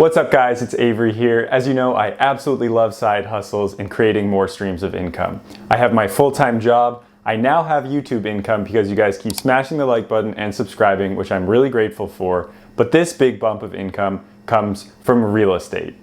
What's up guys, it's Avery here. As you know, I absolutely love side hustles and creating more streams of income. I have my full-time job. I now have YouTube income because you guys keep smashing the like button and subscribing, which I'm really grateful for. But this big bump of income comes from real estate.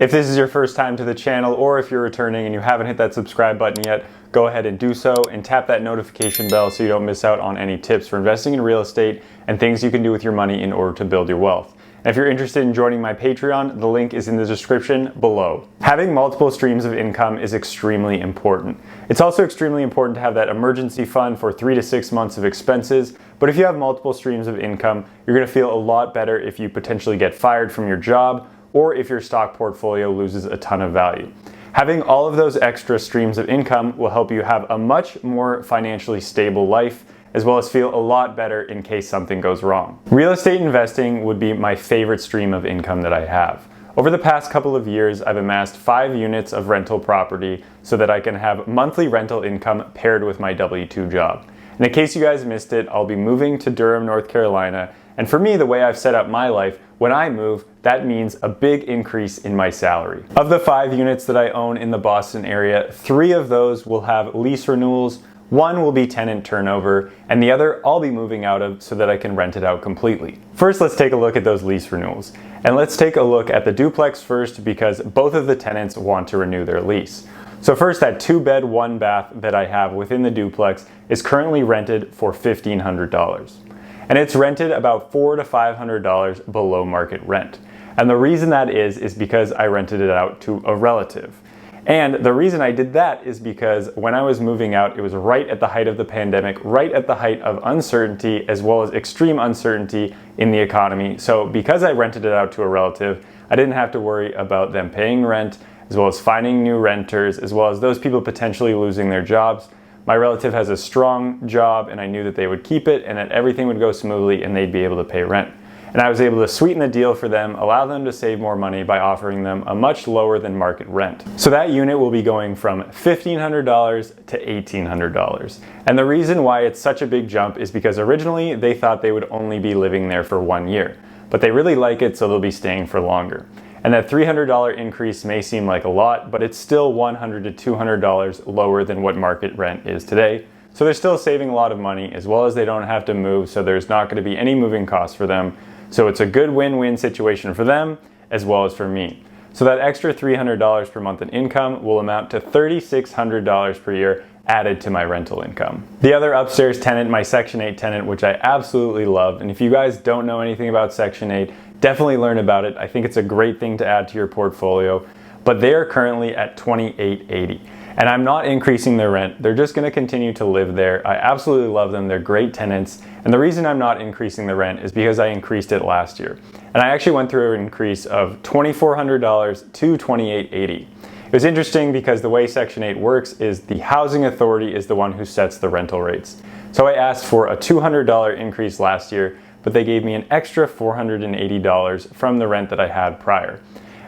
If this is your first time to the channel, or if you're returning and you haven't hit that subscribe button yet, go ahead and do so and tap that notification bell so you don't miss out on any tips for investing in real estate and things you can do with your money in order to build your wealth. And if you're interested in joining my Patreon, the link is in the description below. Having multiple streams of income is extremely important. It's also extremely important to have that emergency fund for 3 to 6 months of expenses. But if you have multiple streams of income, you're going to feel a lot better if you potentially get fired from your job, or if your stock portfolio loses a ton of value. Having all of those extra streams of income will help you have a much more financially stable life, as well as feel a lot better in case something goes wrong. Real estate investing would be my favorite stream of income that I have. Over the past couple of years, I've amassed 5 units of rental property so that I can have monthly rental income paired with my W-2 job. And in case you guys missed it, I'll be moving to Durham, North Carolina. And for me, the way I've set up my life, when I move, that means a big increase in my salary. Of the 5 units that I own in the Boston area, 3 of those will have lease renewals, 1 will be tenant turnover, and the other I'll be moving out of so that I can rent it out completely. First, let's take a look at those lease renewals. And let's take a look at the duplex first because both of the tenants want to renew their lease. So first, that 2-bed, 1-bath that I have within the duplex is currently rented for $1,500. And it's rented about $400 to $500 below market rent. And the reason that is because I rented it out to a relative. And the reason I did that is because when I was moving out, it was right at the height of the pandemic, right at the height of uncertainty, as well as extreme uncertainty in the economy. So because I rented it out to a relative, I didn't have to worry about them paying rent, as well as finding new renters, as well as those people potentially losing their jobs. My relative has a strong job and I knew that they would keep it and that everything would go smoothly and they'd be able to pay rent. And I was able to sweeten the deal for them, allow them to save more money by offering them a much lower than market rent. So that unit will be going from $1,500 to $1,800. And the reason why it's such a big jump is because originally they thought they would only be living there for 1 year, but they really like it, so they'll be staying for longer. And that $300 increase may seem like a lot, but it's still $100 to $200 lower than what market rent is today. So they're still saving a lot of money, as well as they don't have to move, so there's not going to be any moving costs for them. So it's a good win-win situation for them, as well as for me. So that extra $300 per month in income will amount to $3,600 per year added to my rental income. The other upstairs tenant, my Section 8 tenant, which I absolutely love, and if you guys don't know anything about Section 8, definitely learn about it. I think it's a great thing to add to your portfolio, but they are currently at $2,880. And I'm not increasing their rent. They're just going to continue to live there. I absolutely love them. They're great tenants. And the reason I'm not increasing the rent is because I increased it last year. And I actually went through an increase of $2,400 to $2,880. It was interesting because the way Section 8 works is the housing authority is the one who sets the rental rates. So I asked for a $200 increase last year, but they gave me an extra $480 from the rent that I had prior.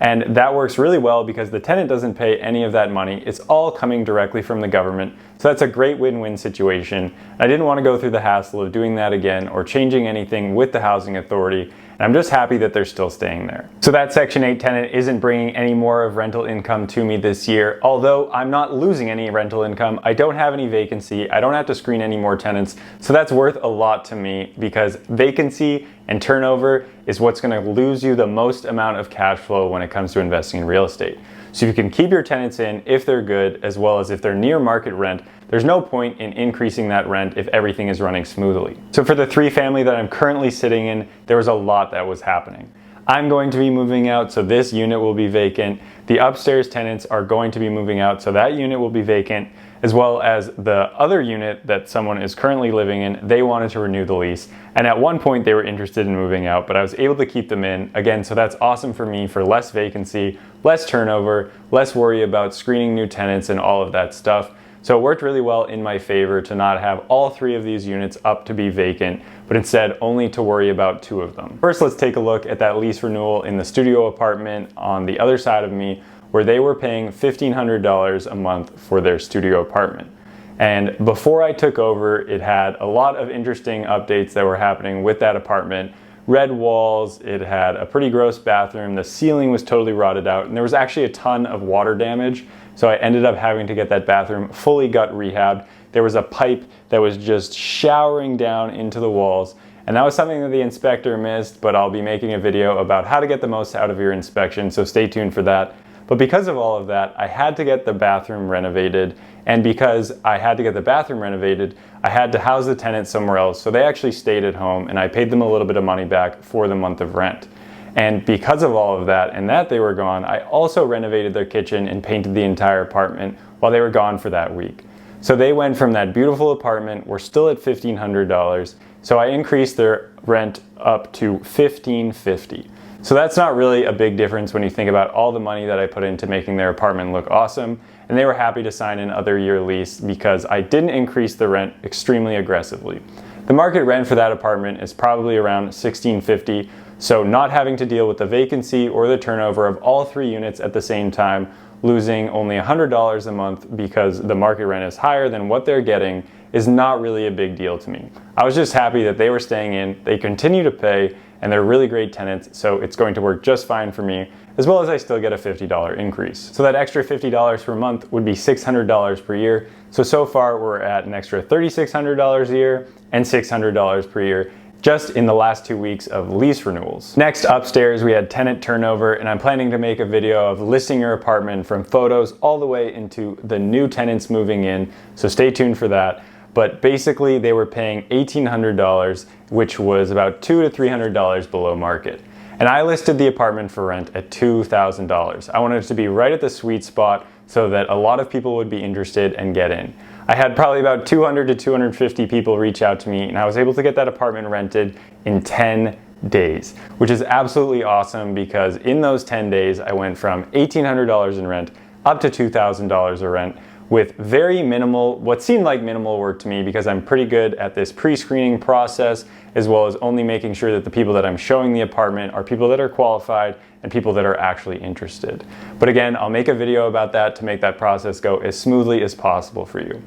And that works really well because the tenant doesn't pay any of that money. It's all coming directly from the government. So that's a great win-win situation. I didn't want to go through the hassle of doing that again or changing anything with the housing authority. And I'm just happy that they're still staying there. So that Section 8 tenant isn't bringing any more of rental income to me this year. Although I'm not losing any rental income, I don't have any vacancy. I don't have to screen any more tenants. So that's worth a lot to me because vacancy and turnover is what's going to lose you the most amount of cash flow when it comes to investing in real estate. So if you can keep your tenants in if they're good, as well as if they're near market rent, there's no point in increasing that rent if everything is running smoothly. So for the 3 family that I'm currently sitting in, there was a lot that was happening. I'm going to be moving out, so this unit will be vacant. The upstairs tenants are going to be moving out, so that unit will be vacant, as well as the other unit that someone is currently living in. They wanted to renew the lease, and at one point they were interested in moving out, but I was able to keep them in. Again, so that's awesome for me for less vacancy, less turnover, less worry about screening new tenants and all of that stuff. So it worked really well in my favor to not have all 3 of these units up to be vacant, but instead only to worry about 2 of them. First, let's take a look at that lease renewal in the studio apartment on the other side of me, where they were paying $1,500 a month for their studio apartment. And before I took over, it had a lot of interesting updates that were happening with that apartment. Red walls, it had a pretty gross bathroom, the ceiling was totally rotted out, and there was actually a ton of water damage. So I ended up having to get that bathroom fully gut rehabbed. There was a pipe that was just showering down into the walls. And that was something that the inspector missed, but I'll be making a video about how to get the most out of your inspection, so stay tuned for that. But because of all of that, I had to get the bathroom renovated. And because I had to get the bathroom renovated, I had to house the tenants somewhere else. So they actually stayed at home, and I paid them a little bit of money back for the month of rent. And because of all of that and that they were gone, I also renovated their kitchen and painted the entire apartment while they were gone for that week. So they went from that beautiful apartment, we're still at $1,500, so I increased their rent up to $1,550. So that's not really a big difference when you think about all the money that I put into making their apartment look awesome, and they were happy to sign an other year lease because I didn't increase the rent extremely aggressively. The market rent for that apartment is probably around $1,650, so not having to deal with the vacancy or the turnover of all 3 units at the same time, losing only $100 a month because the market rent is higher than what they're getting is not really a big deal to me. I was just happy that they were staying in, they continue to pay, and they're really great tenants, so it's going to work just fine for me, as well as I still get a $50 increase. So that extra $50 per month would be $600 per year. So far we're at an extra $3,600 a year and $600 per year just in the last 2 weeks of lease renewals. Next, upstairs we had tenant turnover, and I'm planning to make a video of listing your apartment from photos all the way into the new tenants moving in, so stay tuned for that. But basically they were paying $1,800, which was about $200 to $300 below market. And I listed the apartment for rent at $2,000. I wanted it to be right at the sweet spot so that a lot of people would be interested and get in. I had probably about 200 to 250 people reach out to me, and I was able to get that apartment rented in 10 days, which is absolutely awesome because in those 10 days I went from $1,800 in rent up to $2,000 of rent with very minimal, what seemed like minimal work to me because I'm pretty good at this pre-screening process, as well as only making sure that the people that I'm showing the apartment are people that are qualified and people that are actually interested. But again, I'll make a video about that to make that process go as smoothly as possible for you.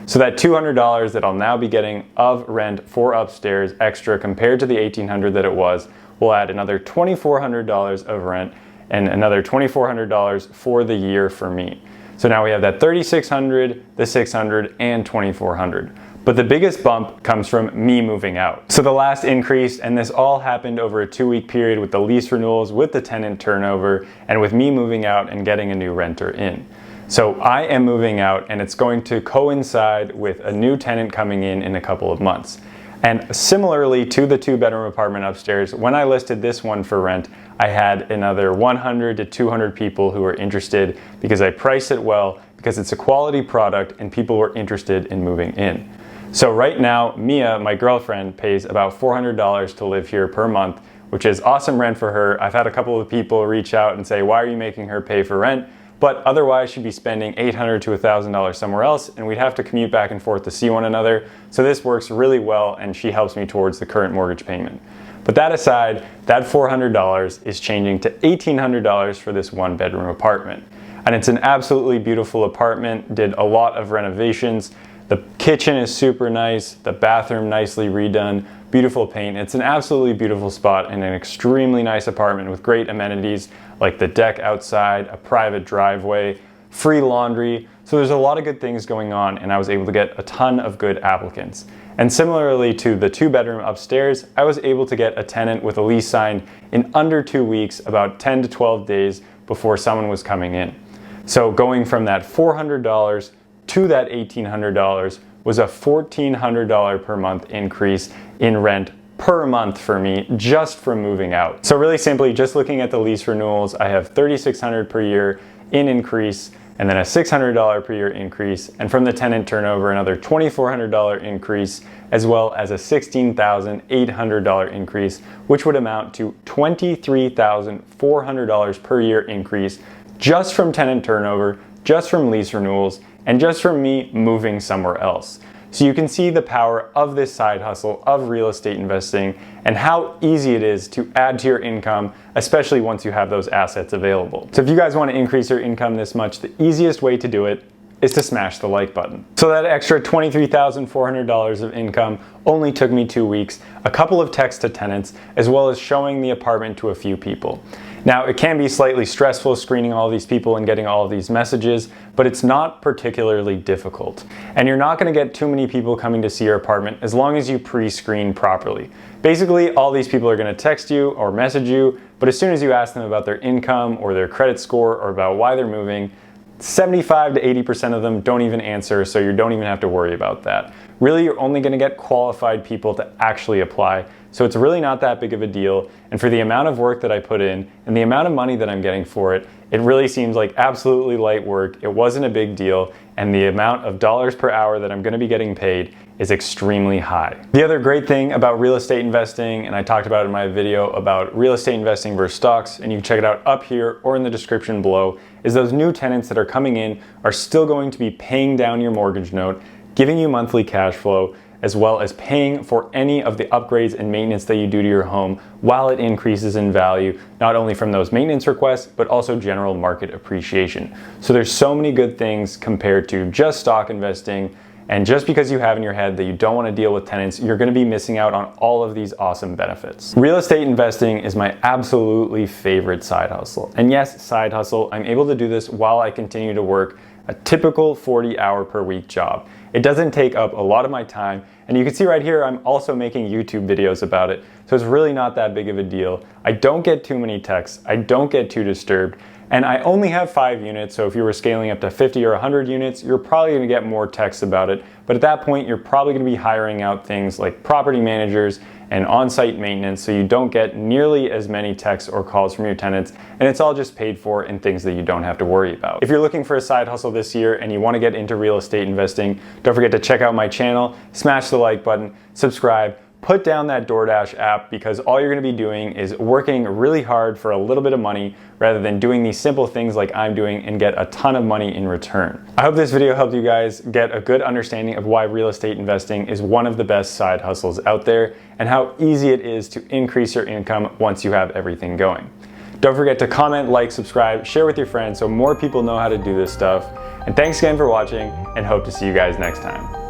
So that $200 that I'll now be getting of rent for upstairs extra compared to the $1,800 that it was, will add another $2,400 of rent and another $2,400 for the year for me. So now we have that $3,600, the $600, and $2,400. But the biggest bump comes from me moving out. So the last increase, and this all happened over a 2-week period with the lease renewals, with the tenant turnover, and with me moving out and getting a new renter in. So I am moving out, and it's going to coincide with a new tenant coming in a couple of months. And similarly to the 2-bedroom apartment upstairs, when I listed this one for rent, I had another 100 to 200 people who were interested because I priced it well, because it's a quality product and people were interested in moving in. So right now, Mia, my girlfriend, pays about $400 to live here per month, which is awesome rent for her. I've had a couple of people reach out and say, why are you making her pay for rent? But otherwise she'd be spending $800 to $1,000 somewhere else, and we'd have to commute back and forth to see one another. So this works really well, and she helps me towards the current mortgage payment. But that aside, that $400 is changing to $1,800 for this 1-bedroom apartment. And it's an absolutely beautiful apartment, did a lot of renovations. The kitchen is super nice, the bathroom nicely redone, beautiful paint. It's an absolutely beautiful spot and an extremely nice apartment with great amenities like the deck outside, a private driveway, free laundry. So there's a lot of good things going on, and I was able to get a ton of good applicants. And similarly to the 2-bedroom upstairs, I was able to get a tenant with a lease signed in under 2 weeks, about 10 to 12 days before someone was coming in. So going from that $400 to that $1,800 was a $1,400 per month increase in rent per month for me just from moving out. So really simply, just looking at the lease renewals, I have $3,600 per year in increase, and then a $600 per year increase, and from the tenant turnover, another $2,400 increase, as well as a $16,800 increase, which would amount to $23,400 per year increase just from tenant turnover, just from lease renewals, and just from me moving somewhere else. so you can see the power of this side hustle of real estate investing and how easy it is to add to your income, especially once you have those assets available. So if you guys want to increase your income this much, the easiest way to do it is to smash the like button. So that extra $23,400 of income only took me 2 weeks, a couple of texts to tenants, as well as showing the apartment to a few people. Now, it can be slightly stressful screening all these people and getting all of these messages, but it's not particularly difficult. And you're not gonna get too many people coming to see your apartment as long as you pre-screen properly. Basically, all these people are gonna text you or message you, but as soon as you ask them about their income or their credit score or about why they're moving, 75 to 80% of them don't even answer, so you don't even have to worry about that. Really, you're only gonna get qualified people to actually apply, so it's really not that big of a deal. And for the amount of work that I put in and the amount of money that I'm getting for it, it really seems like absolutely light work. It wasn't a big deal, and the amount of dollars per hour that I'm gonna be getting paid is extremely high. The other great thing about real estate investing, and I talked about in my video about real estate investing versus stocks, and you can check it out up here or in the description below, is those new tenants that are coming in are still going to be paying down your mortgage note, giving you monthly cash flow, as well as paying for any of the upgrades and maintenance that you do to your home while it increases in value, not only from those maintenance requests, but also general market appreciation. So there's so many good things compared to just stock investing. And just because you have in your head that you don't want to deal with tenants, you're going to be missing out on all of these awesome benefits. Real estate investing is my absolutely favorite side hustle. And yes, side hustle, I'm able to do this while I continue to work a typical 40-hour per week job. It doesn't take up a lot of my time, and you can see right here I'm also making YouTube videos about it, so it's really not that big of a deal. I don't get too many texts, I don't get too disturbed, and I only have 5 units, so if you were scaling up to 50 or 100 units, you're probably gonna get more texts about it, but at that point you're probably gonna be hiring out things like property managers and on-site maintenance, so you don't get nearly as many texts or calls from your tenants, and it's all just paid for in things that you don't have to worry about. If you're looking for a side hustle this year and you want to get into real estate investing, don't forget to check out my channel, smash the like button, subscribe, put down that Doordash app, because all you're going to be doing is working really hard for a little bit of money rather than doing these simple things like I'm doing and get a ton of money in return. I hope this video helped you guys get a good understanding of why real estate investing is one of the best side hustles out there and how easy it is to increase your income once you have everything going. Don't forget to comment, like, subscribe, share with your friends so more people know how to do this stuff. And thanks again for watching, and hope to see you guys next time.